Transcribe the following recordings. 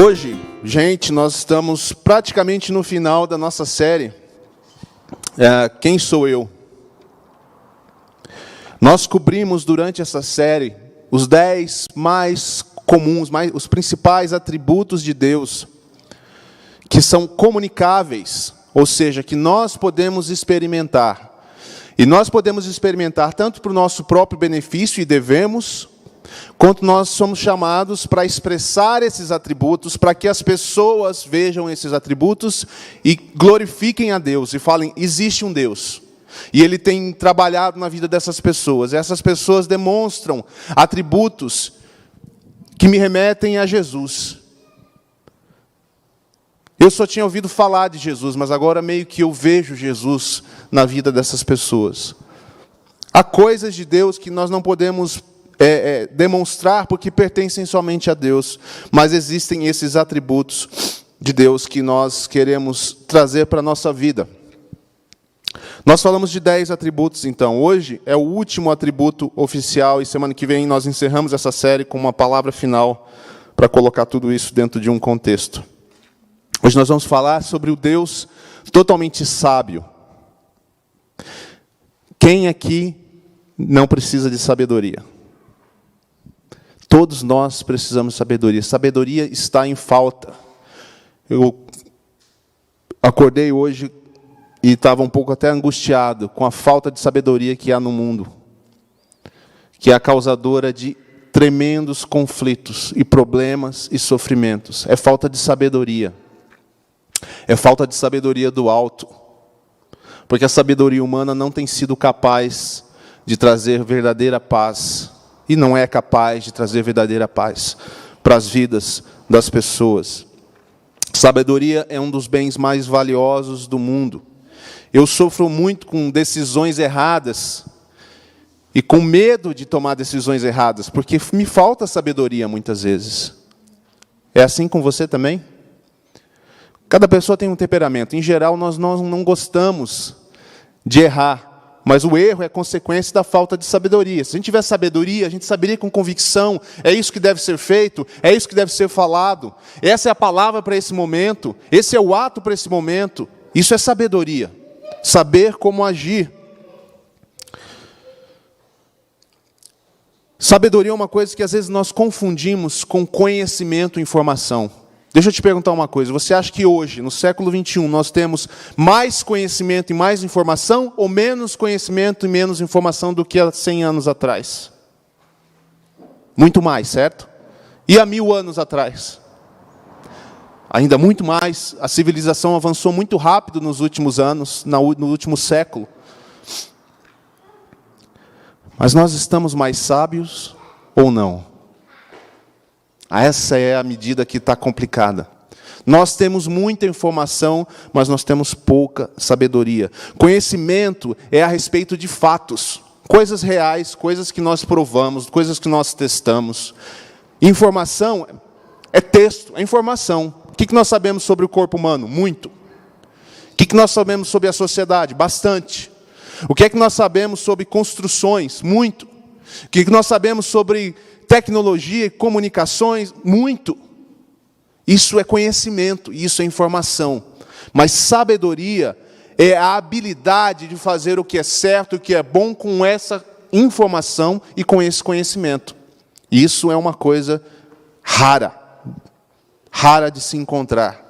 Hoje, gente, nós estamos praticamente no final da nossa série Quem Sou Eu? Nós cobrimos durante essa série os 10 mais comuns, os principais atributos de Deus, que são comunicáveis, ou seja, que nós podemos experimentar. E nós podemos experimentar tanto para o nosso próprio benefício, e devemos, quanto nós somos chamados para expressar esses atributos, para que as pessoas vejam esses atributos e glorifiquem a Deus, e falem, existe um Deus. E Ele tem trabalhado na vida dessas pessoas. Essas pessoas demonstram atributos que me remetem a Jesus. Eu só tinha ouvido falar de Jesus, mas agora meio que eu vejo Jesus na vida dessas pessoas. Há coisas de Deus que nós não podemos demonstrar porque pertencem somente a Deus, mas existem esses atributos de Deus que nós queremos trazer para a nossa vida. Nós falamos de 10 atributos, então. Hoje é o último atributo oficial, e semana que vem nós encerramos essa série com uma palavra final para colocar tudo isso dentro de um contexto. Hoje nós vamos falar sobre o Deus totalmente sábio. Quem aqui não precisa de sabedoria? Todos nós precisamos de sabedoria. Sabedoria está em falta. Eu acordei hoje e estava um pouco até angustiado com a falta de sabedoria que há no mundo, que é a causadora de tremendos conflitos e problemas e sofrimentos. É falta de sabedoria. É falta de sabedoria do alto. Porque a sabedoria humana não tem sido capaz de trazer verdadeira paz. E não é capaz de trazer verdadeira paz para as vidas das pessoas. Sabedoria é um dos bens mais valiosos do mundo. Eu sofro muito com decisões erradas e com medo de tomar decisões erradas, porque me falta sabedoria muitas vezes. É assim com você também? Cada pessoa tem um temperamento. Em geral, nós não gostamos de errar. Mas o erro é consequência da falta de sabedoria. Se a gente tivesse sabedoria, a gente saberia com convicção, é isso que deve ser feito, é isso que deve ser falado. Essa é a palavra para esse momento, esse é o ato para esse momento. Isso é sabedoria. Saber como agir. Sabedoria é uma coisa que às vezes nós confundimos com conhecimento e informação. Deixa eu te perguntar uma coisa, você acha que hoje, no século XXI, nós temos mais conhecimento e mais informação, ou menos conhecimento e menos informação do que há 100 anos atrás? Muito mais, certo? E há 1000 anos atrás? Ainda muito mais, a civilização avançou muito rápido nos últimos anos, no último século. Mas nós estamos mais sábios ou não? Essa é a medida que está complicada. Nós temos muita informação, mas nós temos pouca sabedoria. Conhecimento é a respeito de fatos, coisas reais, coisas que nós provamos, coisas que nós testamos. Informação é texto, é informação. O que nós sabemos sobre o corpo humano? Muito. O que nós sabemos sobre a sociedade? Bastante. O que é que nós sabemos sobre construções? Muito. O que nós sabemos sobre tecnologia e comunicações? Muito. Isso é conhecimento, isso é informação. Mas sabedoria é a habilidade de fazer o que é certo, o que é bom com essa informação e com esse conhecimento. Isso é uma coisa rara de se encontrar.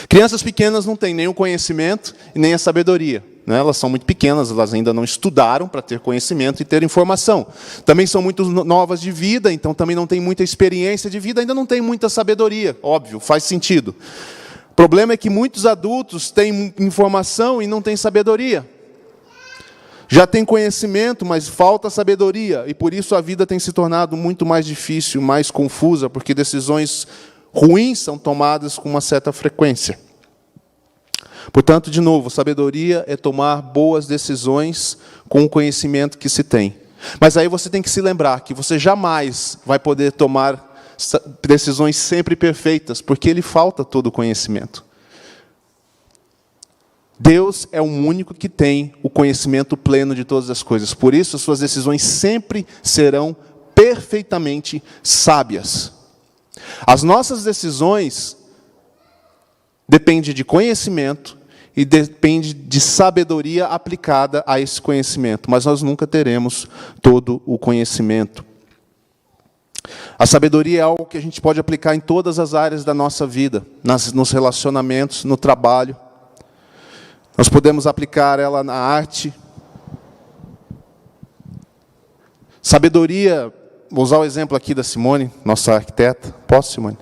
Crianças pequenas não têm nem o conhecimento e nem a sabedoria. Elas são muito pequenas, elas ainda não estudaram para ter conhecimento e ter informação. Também são muito novas de vida, então também não têm muita experiência de vida, ainda não têm muita sabedoria. Óbvio, faz sentido. O problema é que muitos adultos têm informação e não têm sabedoria. Já têm conhecimento, mas falta sabedoria. E por isso a vida tem se tornado muito mais difícil, mais confusa, porque decisões ruins são tomadas com uma certa frequência. Portanto, de novo, sabedoria é tomar boas decisões com o conhecimento que se tem. Mas aí você tem que se lembrar que você jamais vai poder tomar decisões sempre perfeitas, porque lhe falta todo o conhecimento. Deus é o único que tem o conhecimento pleno de todas as coisas. Por isso, as suas decisões sempre serão perfeitamente sábias. As nossas decisões dependem de conhecimento e dependem de sabedoria aplicada a esse conhecimento, mas nós nunca teremos todo o conhecimento. A sabedoria é algo que a gente pode aplicar em todas as áreas da nossa vida, nos relacionamentos, no trabalho. Nós podemos aplicar ela na arte. Sabedoria, vou usar o exemplo aqui da Simone, nossa arquiteta. Posso, Simone?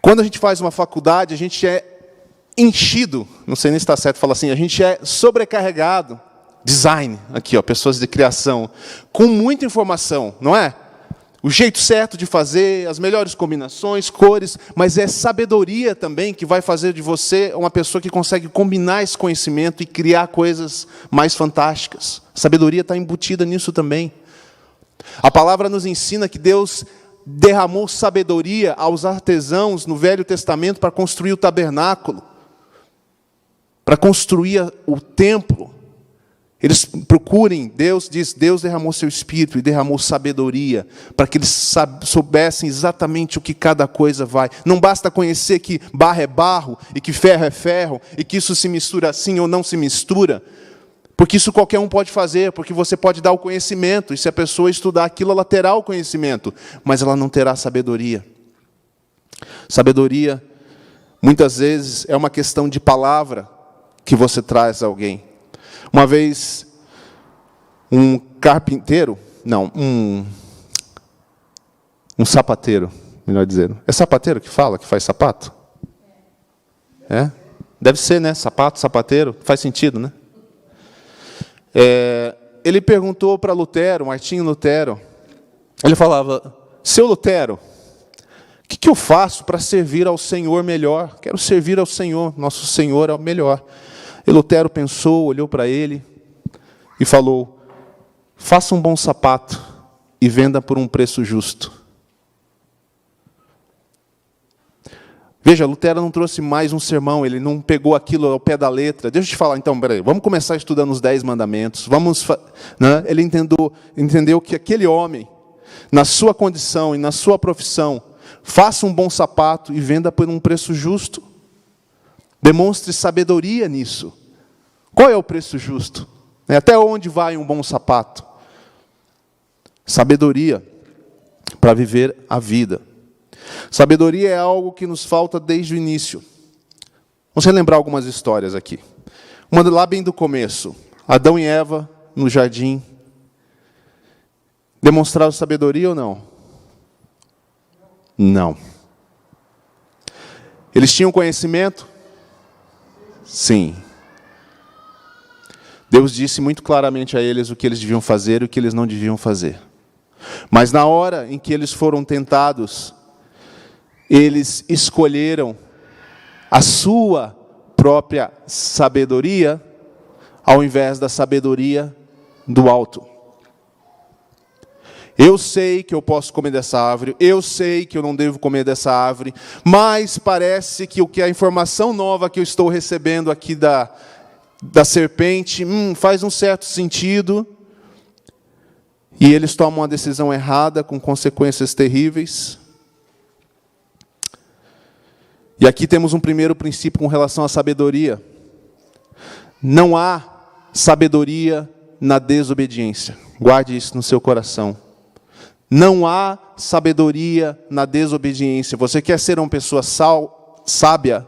Quando a gente faz uma faculdade, a gente é enchido, não sei nem se está certo falar assim, a gente é sobrecarregado, design, aqui, ó, pessoas de criação, com muita informação, não é? O jeito certo de fazer, as melhores combinações, cores, mas é sabedoria também que vai fazer de você uma pessoa que consegue combinar esse conhecimento e criar coisas mais fantásticas. A sabedoria está embutida nisso também. A palavra nos ensina que Deus derramou sabedoria aos artesãos no Velho Testamento para construir o tabernáculo, para construir o templo. Eles procurem, Deus diz, Deus derramou seu Espírito e derramou sabedoria, para que eles soubessem exatamente o que cada coisa vai. Não basta conhecer que barro é barro, e que ferro é ferro, e que isso se mistura assim ou não se mistura, porque isso qualquer um pode fazer, porque você pode dar o conhecimento, e se a pessoa estudar aquilo, ela terá o conhecimento, mas ela não terá sabedoria. Sabedoria, muitas vezes, é uma questão de palavra que você traz a alguém. Uma vez, um carpinteiro, não, um sapateiro, melhor dizendo. É sapateiro que fala, que faz sapato? É? Deve ser, né? Sapato, sapateiro, faz sentido, né? Ele perguntou para Lutero, Martinho Lutero, ele falava, seu Lutero, o que eu faço para servir ao Senhor melhor? Quero servir ao Senhor, nosso Senhor é o melhor. E Lutero pensou, olhou para ele e falou, faça um bom sapato e venda por um preço justo. Veja, Lutero não trouxe mais um sermão, ele não pegou aquilo ao pé da letra. Deixa eu te falar, então, peraí, vamos começar estudando os 10 mandamentos. Né? Ele entendeu que aquele homem, na sua condição e na sua profissão, faça um bom sapato e venda por um preço justo. Demonstre sabedoria nisso. Qual é o preço justo? Até onde vai um bom sapato? Sabedoria para viver a vida. Sabedoria é algo que nos falta desde o início. Vamos relembrar algumas histórias aqui. Uma lá bem do começo. Adão e Eva, no jardim. Demonstraram sabedoria ou não? Não. Eles tinham conhecimento? Sim. Deus disse muito claramente a eles o que eles deviam fazer e o que eles não deviam fazer. Mas na hora em que eles foram tentados, eles escolheram a sua própria sabedoria ao invés da sabedoria do alto. Eu sei que eu posso comer dessa árvore, eu sei que eu não devo comer dessa árvore, mas parece que a informação nova que eu estou recebendo aqui da serpente faz um certo sentido, e eles tomam uma decisão errada com consequências terríveis. E aqui temos um primeiro princípio com relação à sabedoria. Não há sabedoria na desobediência. Guarde isso no seu coração. Não há sabedoria na desobediência. Você quer ser uma pessoa sábia?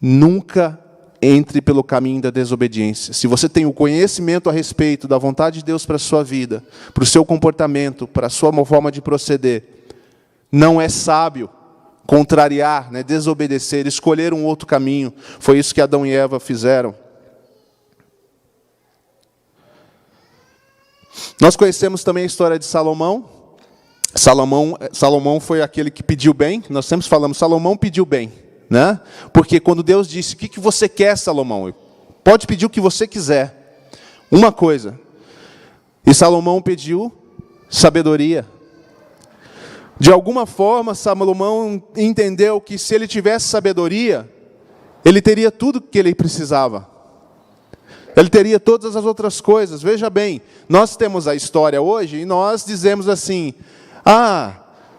Nunca entre pelo caminho da desobediência. Se você tem o conhecimento a respeito da vontade de Deus para a sua vida, para o seu comportamento, para a sua forma de proceder, não é sábio contrariar, desobedecer, escolher um outro caminho. Foi isso que Adão e Eva fizeram. Nós conhecemos também a história de Salomão. Salomão foi aquele que pediu bem. Nós sempre falamos, Salomão pediu bem. Né? Porque quando Deus disse, o que você quer, Salomão? Pode pedir o que você quiser. Uma coisa. E Salomão pediu sabedoria. De alguma forma, Salomão entendeu que se ele tivesse sabedoria, ele teria tudo o que ele precisava. Ele teria todas as outras coisas. Veja bem, nós temos a história hoje e nós dizemos assim: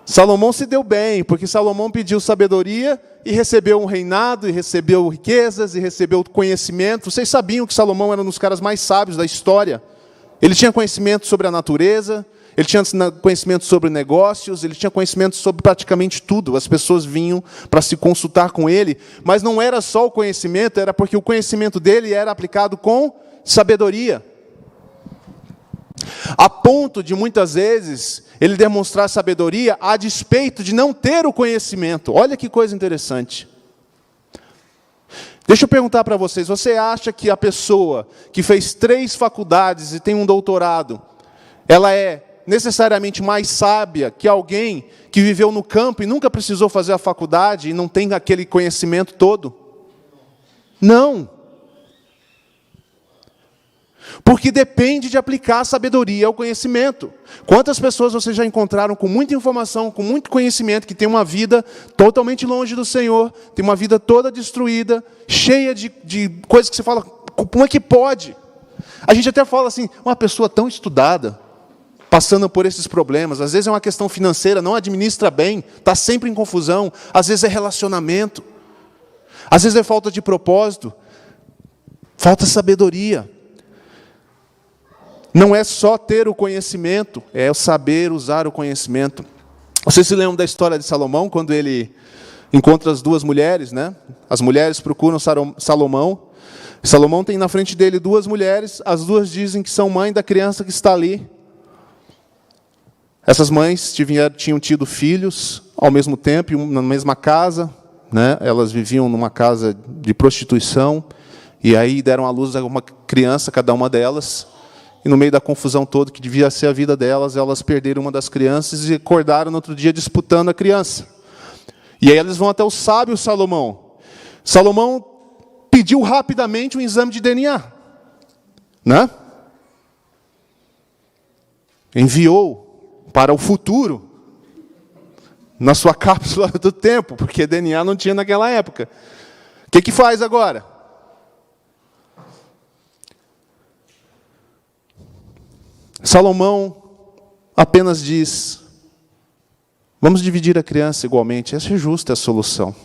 Salomão se deu bem, porque Salomão pediu sabedoria e recebeu um reinado, e recebeu riquezas, e recebeu conhecimento. Vocês sabiam que Salomão era um dos caras mais sábios da história? Ele tinha conhecimento sobre a natureza, ele tinha conhecimento sobre negócios, ele tinha conhecimento sobre praticamente tudo. As pessoas vinham para se consultar com ele, mas não era só o conhecimento, era porque o conhecimento dele era aplicado com sabedoria. A ponto de, muitas vezes, ele demonstrar sabedoria a despeito de não ter o conhecimento. Olha que coisa interessante. Deixa eu perguntar para vocês, você acha que a pessoa que fez 3 faculdades e tem um doutorado, ela é necessariamente mais sábia que alguém que viveu no campo e nunca precisou fazer a faculdade e não tem aquele conhecimento todo? Não. Porque depende de aplicar a sabedoria ao conhecimento. Quantas pessoas vocês já encontraram com muita informação, com muito conhecimento, que tem uma vida totalmente longe do Senhor, tem uma vida toda destruída, cheia de coisas que você fala, como é que pode? A gente até fala assim, uma pessoa tão estudada, passando por esses problemas, às vezes é uma questão financeira, não administra bem, está sempre em confusão, às vezes é relacionamento, às vezes é falta de propósito, falta sabedoria. Não é só ter o conhecimento, é o saber usar o conhecimento. Vocês se lembram da história de Salomão, quando ele encontra as 2 mulheres, né? As mulheres procuram Salomão. Salomão tem na frente dele 2 mulheres, as 2 dizem que são mãe da criança que está ali. Essas mães tinham tido filhos ao mesmo tempo, na mesma casa, né? Elas viviam numa casa de prostituição, e aí deram à luz a uma criança, cada uma delas. E no meio da confusão toda, que devia ser a vida delas, elas perderam uma das crianças e acordaram no outro dia disputando a criança. E aí eles vão até o sábio Salomão. Salomão pediu rapidamente um exame de DNA. Né? Enviou para o futuro, na sua cápsula do tempo, porque DNA não tinha naquela época. O que faz agora? Salomão apenas diz, vamos dividir a criança igualmente, essa é justa a solução.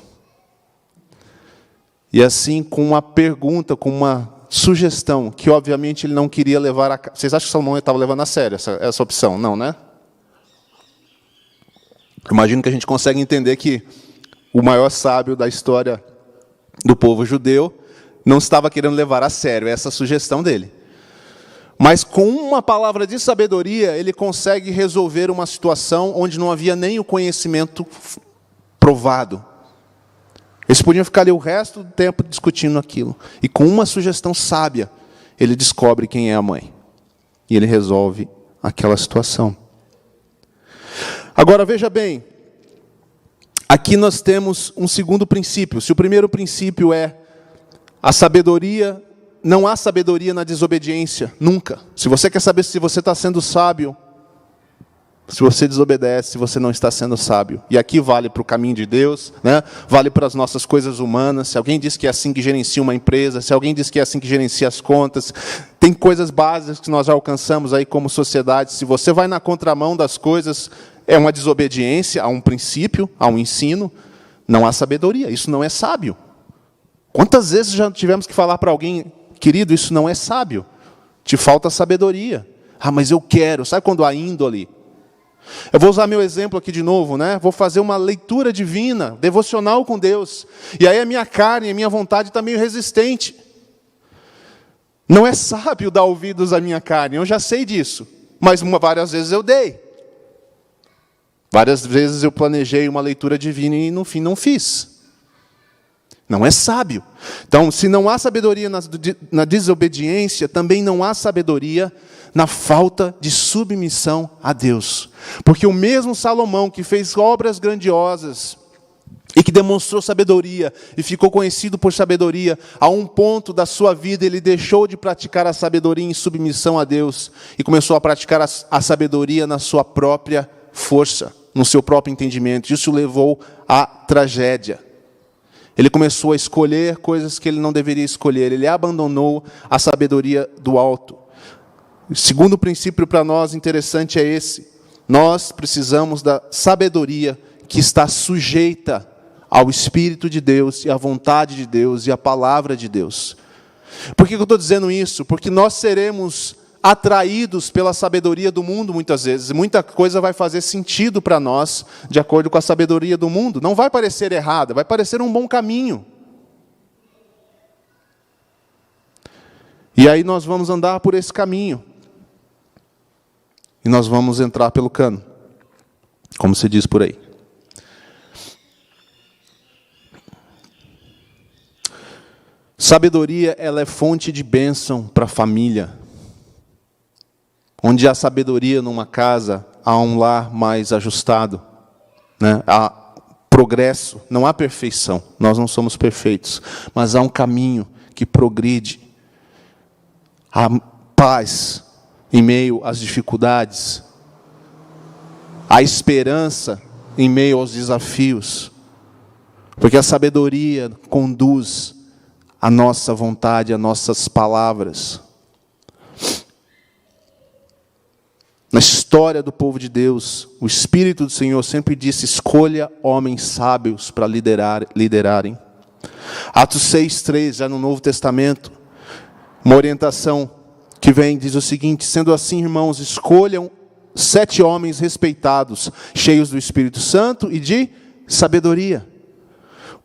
E assim, com uma pergunta, com uma sugestão, que obviamente ele não queria levar a cabo. Vocês acham que Salomão estava levando a sério essa opção? Não, né? Imagino que a gente consegue entender que o maior sábio da história do povo judeu não estava querendo levar a sério essa sugestão dele. Mas com uma palavra de sabedoria, ele consegue resolver uma situação onde não havia nem o conhecimento provado. Eles podiam ficar ali o resto do tempo discutindo aquilo. E com uma sugestão sábia, ele descobre quem é a mãe. E ele resolve aquela situação. Agora, veja bem. Aqui nós temos um segundo princípio. Se o primeiro princípio é a sabedoria, não há sabedoria na desobediência, nunca. Se você quer saber se você está sendo sábio, se você desobedece, você não está sendo sábio. E aqui vale para o caminho de Deus, né? Vale para as nossas coisas humanas. Se alguém diz que é assim que gerencia uma empresa, se alguém diz que é assim que gerencia as contas, tem coisas básicas que nós já alcançamos aí como sociedade. Se você vai na contramão das coisas, é uma desobediência a um princípio, a um ensino, não há sabedoria. Isso não é sábio. Quantas vezes já tivemos que falar para alguém, querido, isso não é sábio, te falta sabedoria. Ah, mas eu quero. Sabe quando há índole? Eu vou usar meu exemplo aqui de novo, né? Vou fazer uma leitura divina, devocional com Deus. E aí a minha carne, a minha vontade está meio resistente. Não é sábio dar ouvidos à minha carne, eu já sei disso. Mas várias vezes eu dei. Várias vezes eu planejei uma leitura divina e no fim não fiz. Não é sábio. Então, se não há sabedoria na desobediência, também não há sabedoria na falta de submissão a Deus. Porque o mesmo Salomão, que fez obras grandiosas, e que demonstrou sabedoria, e ficou conhecido por sabedoria, a um ponto da sua vida ele deixou de praticar a sabedoria em submissão a Deus, e começou a praticar a sabedoria na sua própria força, no seu próprio entendimento. Isso o levou à tragédia. Ele começou a escolher coisas que ele não deveria escolher. Ele abandonou a sabedoria do alto. O segundo princípio para nós interessante é esse. Nós precisamos da sabedoria que está sujeita ao Espírito de Deus e à vontade de Deus e à palavra de Deus. Por que eu estou dizendo isso? Porque nós seremos atraídos pela sabedoria do mundo muitas vezes. Muita coisa vai fazer sentido para nós de acordo com a sabedoria do mundo. Não vai parecer errada, vai parecer um bom caminho. E aí nós vamos andar por esse caminho. E nós vamos entrar pelo cano, como se diz por aí. Sabedoria, ela é fonte de bênção para a família. Onde há sabedoria numa casa, há um lar mais ajustado, né? Há progresso, não há perfeição. Nós não somos perfeitos, mas há um caminho que progride. Há paz em meio às dificuldades. Há esperança em meio aos desafios. Porque a sabedoria conduz a nossa vontade, as nossas palavras. Na história do povo de Deus, o Espírito do Senhor sempre disse: escolha homens sábios para liderarem. Atos 6:3, já no Novo Testamento, uma orientação que vem, diz o seguinte: sendo assim, irmãos, escolham 7 homens respeitados, cheios do Espírito Santo e de sabedoria.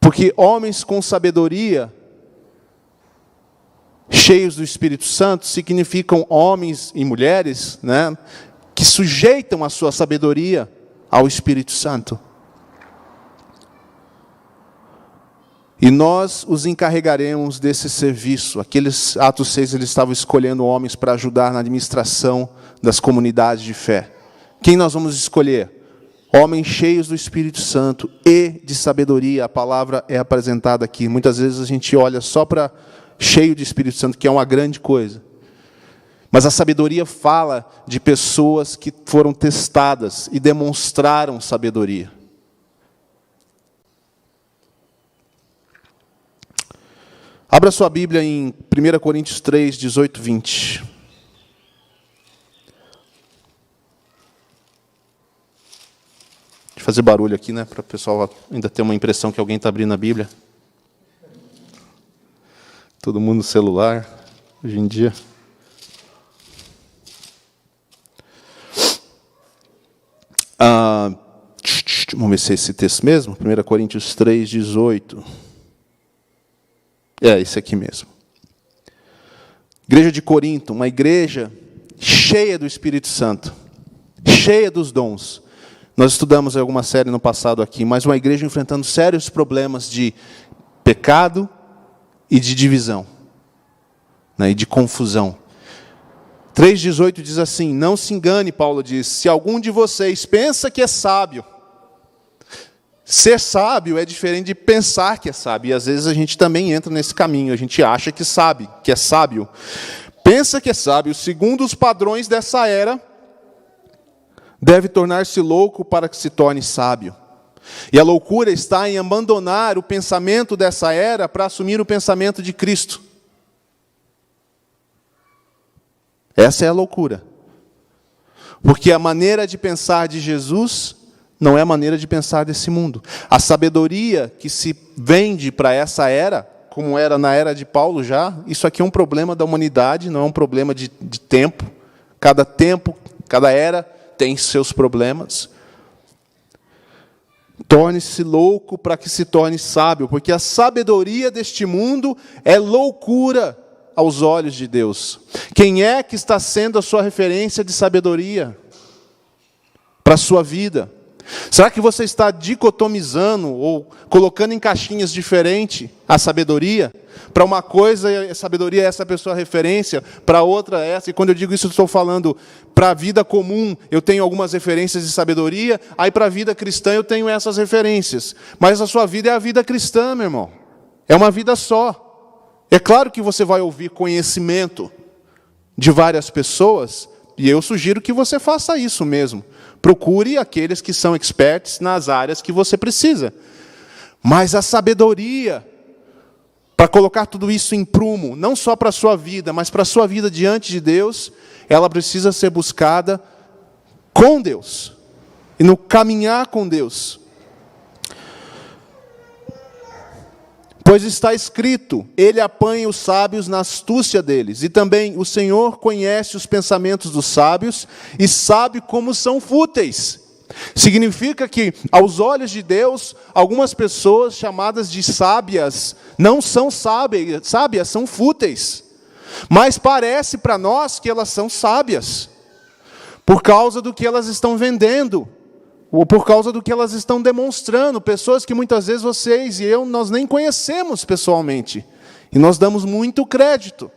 Porque homens com sabedoria, cheios do Espírito Santo, significam homens e mulheres, né, que sujeitam a sua sabedoria ao Espírito Santo. E nós os encarregaremos desse serviço. Aqueles Atos 6, eles estavam escolhendo homens para ajudar na administração das comunidades de fé. Quem nós vamos escolher? Homens cheios do Espírito Santo e de sabedoria. A palavra é apresentada aqui. Muitas vezes a gente olha só para cheio de Espírito Santo, que é uma grande coisa. Mas a sabedoria fala de pessoas que foram testadas e demonstraram sabedoria. Abra sua Bíblia em 1 Coríntios 3, 18, 20. Deixa eu fazer barulho aqui, né? Para o pessoal ainda ter uma impressão que alguém está abrindo a Bíblia. Todo mundo no celular, hoje em dia. Vamos ver se é esse texto mesmo. 1 Coríntios 3, 18. É, esse aqui mesmo. Igreja de Corinto, uma igreja cheia do Espírito Santo, cheia dos dons. Nós estudamos alguma série no passado aqui, mas uma igreja enfrentando sérios problemas de pecado e de divisão, né, e de confusão. 3,18 diz assim: não se engane, Paulo diz, se algum de vocês pensa que é sábio. Ser sábio é diferente de pensar que é sábio. E às vezes a gente também entra nesse caminho. A gente acha que sabe, que é sábio. Pensa que é sábio, segundo os padrões dessa era, deve tornar-se louco para que se torne sábio. E a loucura está em abandonar o pensamento dessa era para assumir o pensamento de Cristo. Essa é a loucura. Porque a maneira de pensar de Jesus não é a maneira de pensar desse mundo. A sabedoria que se vende para essa era, como era na era de Paulo já, isso aqui é um problema da humanidade, não é um problema de tempo. Cada era tem seus problemas. Torne-se louco para que se torne sábio, porque a sabedoria deste mundo é loucura aos olhos de Deus. Quem é que está sendo a sua referência de sabedoria para a sua vida? Será que você está dicotomizando ou colocando em caixinhas diferentes a sabedoria? Para uma coisa, a sabedoria é essa pessoa referência, para outra é essa. E quando eu digo isso, eu estou falando para a vida comum, eu tenho algumas referências de sabedoria, aí para a vida cristã eu tenho essas referências. Mas a sua vida é a vida cristã, meu irmão. É uma vida só. É claro que você vai ouvir conhecimento de várias pessoas, e eu sugiro que você faça isso mesmo. Procure aqueles que são experts nas áreas que você precisa. Mas a sabedoria, para colocar tudo isso em prumo, não só para a sua vida, mas para a sua vida diante de Deus, ela precisa ser buscada com Deus, e no caminhar com Deus. Pois está escrito, ele apanha os sábios na astúcia deles, e também o Senhor conhece os pensamentos dos sábios, e sabe como são fúteis. Significa que, aos olhos de Deus, algumas pessoas chamadas de sábias, não são sábias, são fúteis. Mas parece para nós que elas são sábias, por causa do que elas estão vendendo, ou por causa do que elas estão demonstrando, pessoas que muitas vezes vocês e eu, nós nem conhecemos pessoalmente, e nós damos muito crédito.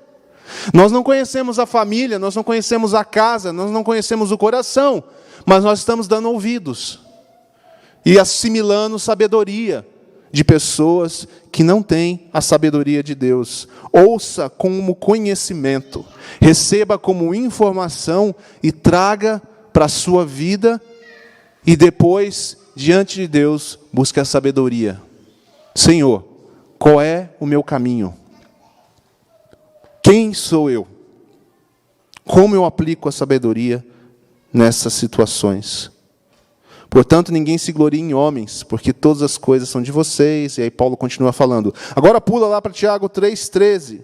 Nós não conhecemos a família, nós não conhecemos a casa, nós não conhecemos o coração, mas nós estamos dando ouvidos, e assimilando sabedoria de pessoas que não têm a sabedoria de Deus. Ouça como conhecimento, receba como informação, e traga para a sua vida, e depois, diante de Deus, busque a sabedoria. Senhor, qual é o meu caminho? Quem sou eu? Como eu aplico a sabedoria nessas situações? Portanto, ninguém se glorie em homens, porque todas as coisas são de vocês. E aí Paulo continua falando. Agora pula lá para Tiago 3,13.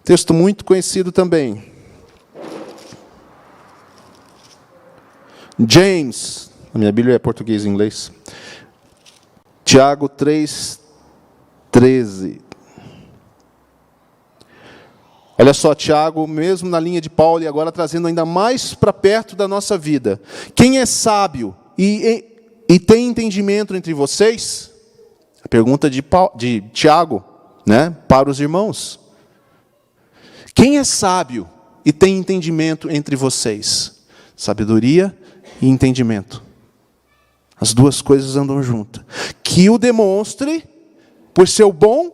Texto muito conhecido também. James, a minha Bíblia é português e inglês. Tiago 3,13. Olha só, Tiago, mesmo na linha de Paulo, e agora trazendo ainda mais para perto da nossa vida. Quem é sábio e tem entendimento entre vocês? A pergunta de Tiago, né, para os irmãos. Quem é sábio e tem entendimento entre vocês? Sabedoria e entendimento. As duas coisas andam juntas. Que o demonstre por seu bom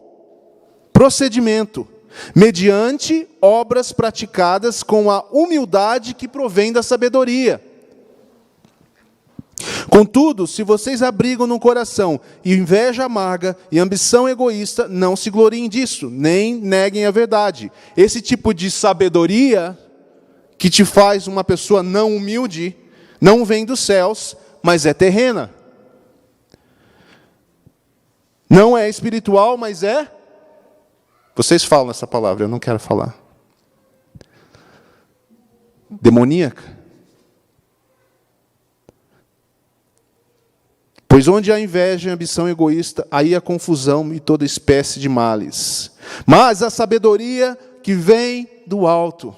procedimento, mediante obras praticadas com a humildade que provém da sabedoria. Contudo, se vocês abrigam no coração inveja amarga e ambição egoísta, não se gloriem disso, nem neguem a verdade. Esse tipo de sabedoria que te faz uma pessoa não humilde, não vem dos céus, mas é terrena. Não é espiritual, mas é... Vocês falam essa palavra, eu não quero falar. Demoníaca. Pois onde há inveja e ambição egoísta, aí há confusão e toda espécie de males. Mas a sabedoria que vem do alto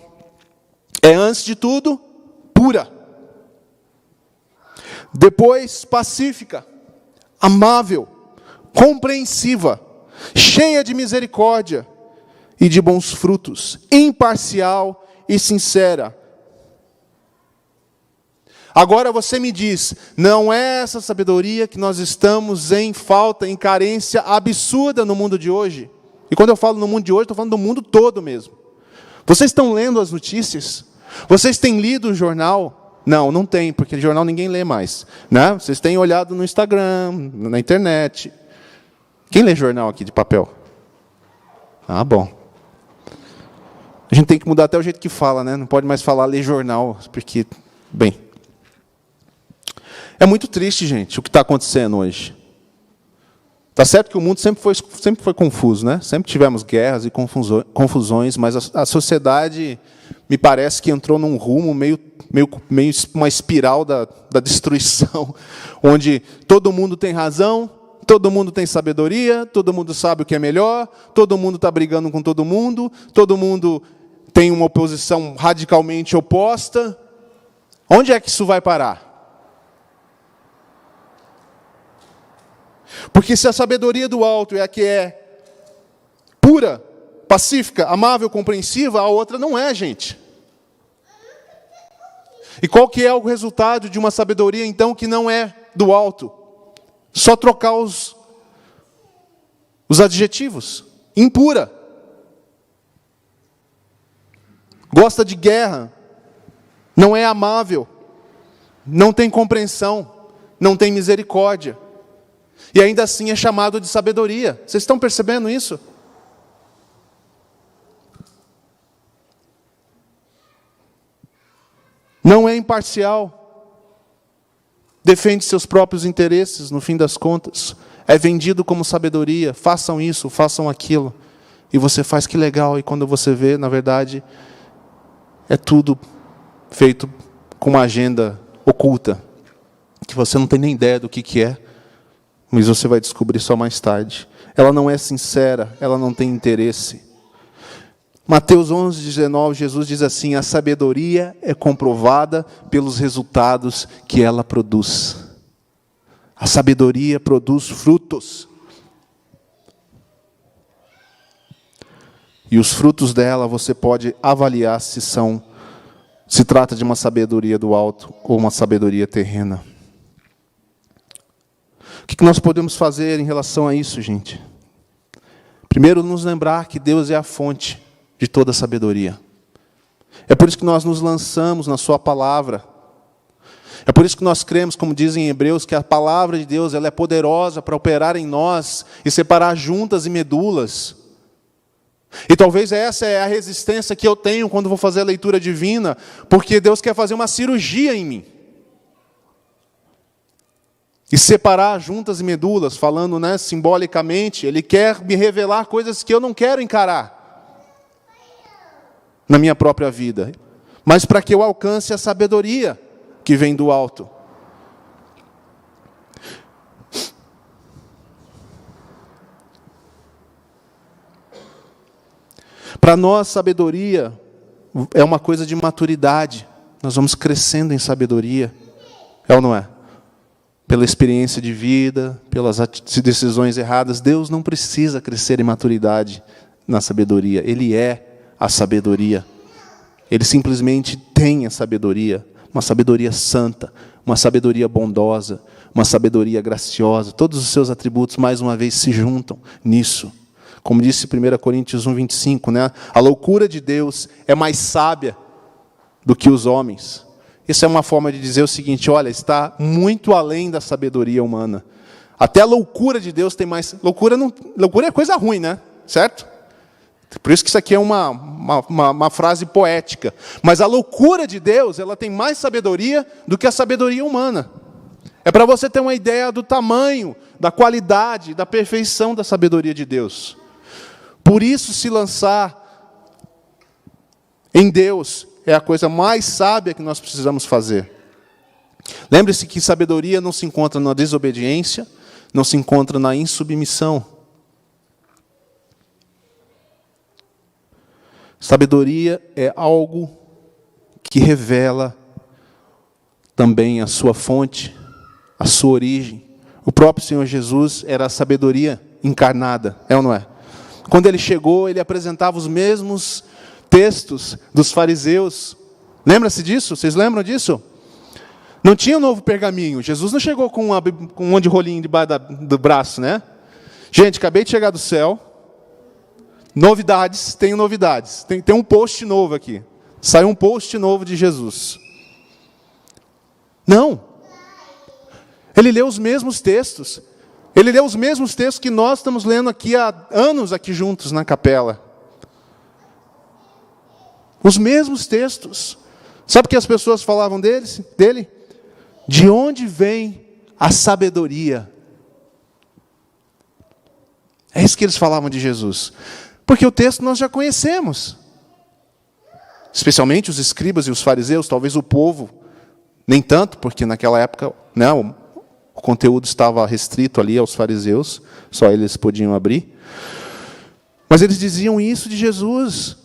é, antes de tudo, pura. Depois, pacífica, amável, compreensiva, cheia de misericórdia e de bons frutos, imparcial e sincera. Agora você me diz, não é essa sabedoria que nós estamos em falta, em carência absurda no mundo de hoje? E quando eu falo no mundo de hoje, estou falando do mundo todo mesmo. Vocês estão lendo as notícias? Vocês têm lido o jornal? Não, não tem, porque jornal ninguém lê mais, né? Vocês têm olhado no Instagram, na internet. Quem lê jornal aqui de papel? Ah, bom. A gente tem que mudar até o jeito que fala, né? Não pode mais falar ler jornal, porque, bem... É muito triste, gente, o que está acontecendo hoje. Está certo que o mundo sempre foi confuso, né? Sempre tivemos guerras e confusões, mas a sociedade, me parece que entrou num rumo meio uma espiral da destruição, onde todo mundo tem razão, todo mundo tem sabedoria, todo mundo sabe o que é melhor, todo mundo está brigando com todo mundo tem uma oposição radicalmente oposta. Onde é que isso vai parar? Porque se a sabedoria do alto é a que é pura, pacífica, amável, compreensiva, a outra não é, gente. E qual que é o resultado de uma sabedoria, então, que não é do alto? Só trocar os adjetivos. Impura. Gosta de guerra. Não é amável. Não tem compreensão. Não tem misericórdia. E ainda assim é chamado de sabedoria. Vocês estão percebendo isso? Não é imparcial. Defende seus próprios interesses, no fim das contas. É vendido como sabedoria. Façam isso, façam aquilo. E você faz, que legal. E quando você vê, na verdade, é tudo feito com uma agenda oculta, que você não tem nem ideia do que é, mas você vai descobrir só mais tarde. Ela não é sincera, ela não tem interesse. Mateus 11:19, Jesus diz assim: a sabedoria é comprovada pelos resultados que ela produz. A sabedoria produz frutos. E os frutos dela você pode avaliar se trata de uma sabedoria do alto ou uma sabedoria terrena. O que nós podemos fazer em relação a isso, gente? Primeiro, nos lembrar que Deus é a fonte de toda sabedoria. É por isso que nós nos lançamos na sua palavra. É por isso que nós cremos, como dizem em Hebreus, que a palavra de Deus ela é poderosa para operar em nós e separar juntas e medulas. E talvez essa é a resistência que eu tenho quando vou fazer a leitura divina, porque Deus quer fazer uma cirurgia em mim. E separar juntas e medulas, falando, simbolicamente, Ele quer me revelar coisas que eu não quero encarar na minha própria vida, mas para que eu alcance a sabedoria que vem do alto. Para nós, sabedoria é uma coisa de maturidade. Nós vamos crescendo em sabedoria. É ou não é? Pela experiência de vida, pelas decisões erradas. Deus não precisa crescer em maturidade na sabedoria. Ele é a sabedoria. Ele simplesmente tem a sabedoria. Uma sabedoria santa, uma sabedoria bondosa, uma sabedoria graciosa. Todos os seus atributos, mais uma vez, se juntam nisso. Como disse 1 Coríntios 1:25, a loucura de Deus é mais sábia do que os homens. Isso é uma forma de dizer o seguinte: olha, está muito além da sabedoria humana. Até a loucura de Deus tem mais... Loucura é coisa ruim, certo? Por isso que isso aqui é uma frase poética. Mas a loucura de Deus, ela tem mais sabedoria do que a sabedoria humana. É para você ter uma ideia do tamanho, da qualidade, da perfeição da sabedoria de Deus. Por isso, se lançar em Deus é a coisa mais sábia que nós precisamos fazer. Lembre-se que sabedoria não se encontra na desobediência, não se encontra na insubmissão. Sabedoria é algo que revela também a sua fonte, a sua origem. O próprio Senhor Jesus era a sabedoria encarnada, é ou não é? Quando ele chegou, ele apresentava os mesmos textos dos fariseus. Lembra-se disso? Vocês lembram disso? Não tinha um novo pergaminho. Jesus não chegou com um monte de rolinho debaixo do braço, Gente, acabei de chegar do céu. Novidades, tenho novidades. Tem um post novo aqui. Saiu um post novo de Jesus. Não. Ele leu os mesmos textos. Ele leu os mesmos textos que nós estamos lendo aqui há anos aqui juntos na capela. Os mesmos textos. Sabe o que as pessoas falavam dele? De onde vem a sabedoria? É isso que eles falavam de Jesus. Porque o texto nós já conhecemos. Especialmente os escribas e os fariseus, talvez o povo, nem tanto, porque naquela época, o conteúdo estava restrito ali aos fariseus, só eles podiam abrir. Mas eles diziam isso de Jesus.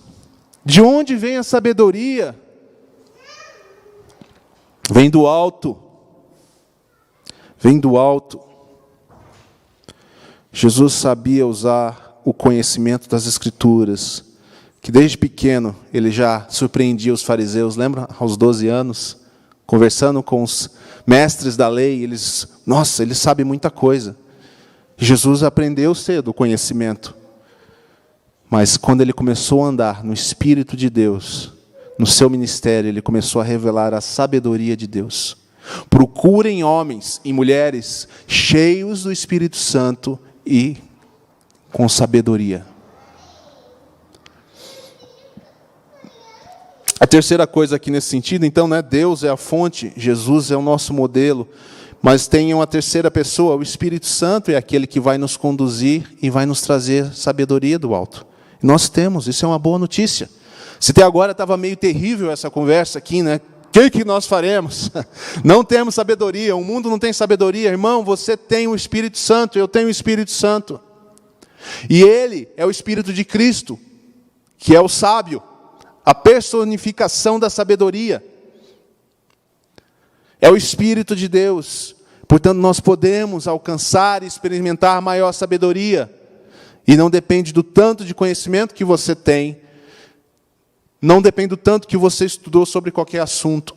De onde vem a sabedoria? Vem do alto. Vem do alto. Jesus sabia usar o conhecimento das Escrituras, que desde pequeno ele já surpreendia os fariseus. Lembra? Aos 12 anos, conversando com os mestres da lei, eles sabem muita coisa. Jesus aprendeu cedo o conhecimento. Mas quando ele começou a andar no Espírito de Deus, no seu ministério, ele começou a revelar a sabedoria de Deus. Procurem homens e mulheres cheios do Espírito Santo e com sabedoria. A terceira coisa aqui nesse sentido, então, né, Deus é a fonte, Jesus é o nosso modelo, mas tem uma terceira pessoa, o Espírito Santo é aquele que vai nos conduzir e vai nos trazer sabedoria do alto. Nós temos, isso é uma boa notícia. Se até agora estava meio terrível essa conversa aqui, né? O que nós faremos? Não temos sabedoria, o mundo não tem sabedoria. Irmão, você tem o Espírito Santo, eu tenho o Espírito Santo. E Ele é o Espírito de Cristo, que é o sábio, a personificação da sabedoria. É o Espírito de Deus. Portanto, nós podemos alcançar e experimentar maior sabedoria. E não depende do tanto de conhecimento que você tem. Não depende do tanto que você estudou sobre qualquer assunto.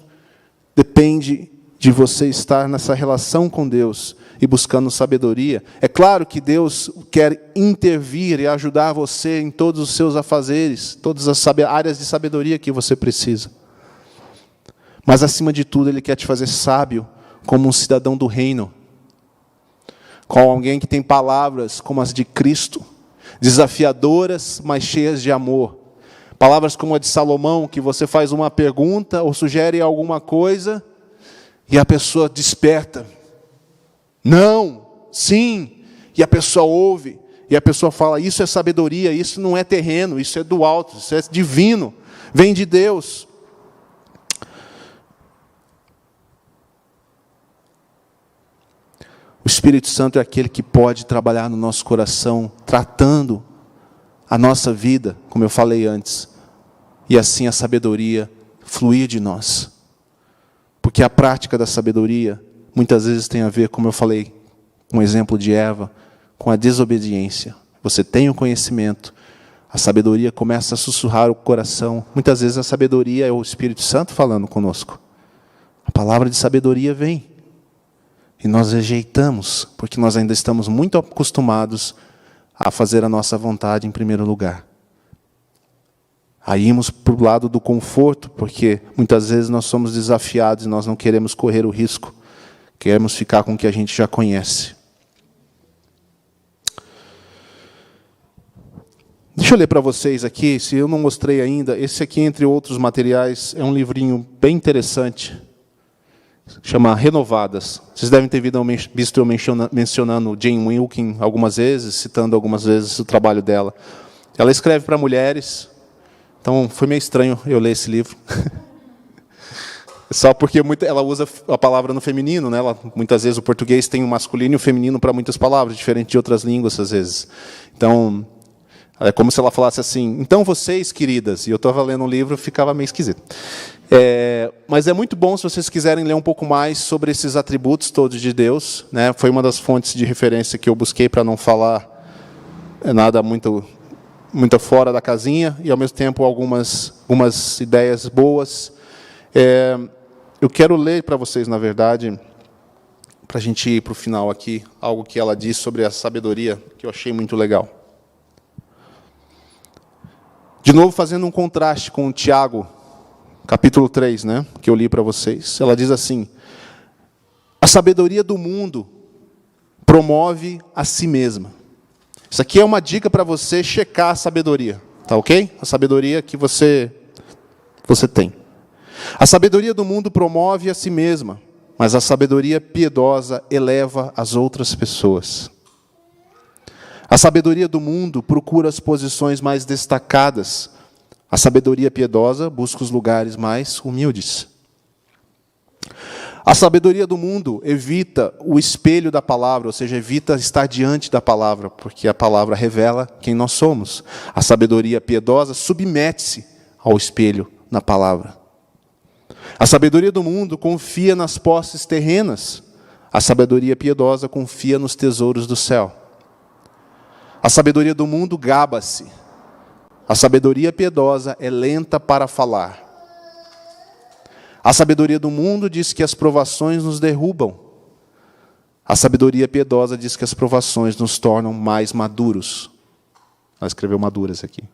Depende de você estar nessa relação com Deus e buscando sabedoria. É claro que Deus quer intervir e ajudar você em todos os seus afazeres, todas as áreas de sabedoria que você precisa. Mas, acima de tudo, Ele quer te fazer sábio como um cidadão do reino. Com alguém que tem palavras como as de Cristo, desafiadoras, mas cheias de amor. Palavras como a de Salomão, que você faz uma pergunta ou sugere alguma coisa, e a pessoa desperta. Não, sim, e a pessoa ouve, e a pessoa fala, isso é sabedoria, isso não é terreno, isso é do alto, isso é divino, vem de Deus. O Espírito Santo é aquele que pode trabalhar no nosso coração, tratando a nossa vida, como eu falei antes, e assim a sabedoria fluir de nós. Porque a prática da sabedoria muitas vezes tem a ver, como eu falei, um exemplo de Eva, com a desobediência. Você tem o conhecimento, a sabedoria começa a sussurrar o coração. Muitas vezes a sabedoria é o Espírito Santo falando conosco. A palavra de sabedoria vem. E nós rejeitamos, porque nós ainda estamos muito acostumados a fazer a nossa vontade em primeiro lugar. Aí ímos para o lado do conforto, porque muitas vezes nós somos desafiados e nós não queremos correr o risco. Queremos ficar com o que a gente já conhece. Deixa eu ler para vocês aqui, se eu não mostrei ainda, esse aqui, entre outros materiais, é um livrinho bem interessante. Chama Renovadas. Vocês devem ter visto eu mencionando Jane Wilkin algumas vezes, citando algumas vezes o trabalho dela. Ela escreve para mulheres, então foi meio estranho eu ler esse livro. Só porque ela usa a palavra no feminino, né? Muitas vezes o português tem o masculino e o feminino para muitas palavras, diferente de outras línguas às vezes. Então, é como se ela falasse assim, então vocês, queridas, e eu estava lendo um livro, ficava meio esquisito. Mas é muito bom se vocês quiserem ler um pouco mais sobre esses atributos todos de Deus, né? Foi uma das fontes de referência que eu busquei para não falar nada muito fora da casinha, e ao mesmo tempo algumas ideias boas. Eu quero ler para vocês, na verdade, para a gente ir para o final aqui, algo que ela diz sobre a sabedoria, que eu achei muito legal. De novo, fazendo um contraste com o Tiago, capítulo 3, né, que eu li para vocês. Ela diz assim, a sabedoria do mundo promove a si mesma. Isso aqui é uma dica para você checar a sabedoria, tá ok? A sabedoria que você tem. A sabedoria do mundo promove a si mesma, mas a sabedoria piedosa eleva as outras pessoas. A sabedoria do mundo procura as posições mais destacadas. A sabedoria piedosa busca os lugares mais humildes. A sabedoria do mundo evita o espelho da palavra, ou seja, evita estar diante da palavra, porque a palavra revela quem nós somos. A sabedoria piedosa submete-se ao espelho na palavra. A sabedoria do mundo confia nas posses terrenas. A sabedoria piedosa confia nos tesouros do céu. A sabedoria do mundo gaba-se. A sabedoria piedosa é lenta para falar. A sabedoria do mundo diz que as provações nos derrubam. A sabedoria piedosa diz que as provações nos tornam mais maduros. Ela escreveu maduras aqui.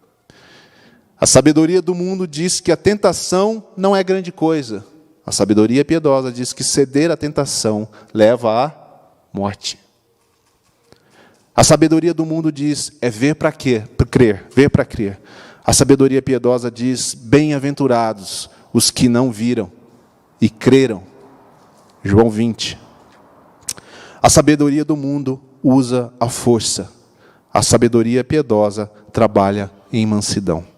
A sabedoria do mundo diz que a tentação não é grande coisa. A sabedoria piedosa diz que ceder à tentação leva à morte. A sabedoria do mundo diz, é ver para quê? Para crer, ver para crer. A sabedoria piedosa diz, bem-aventurados os que não viram e creram. João 20. A sabedoria do mundo usa a força. A sabedoria piedosa trabalha em mansidão.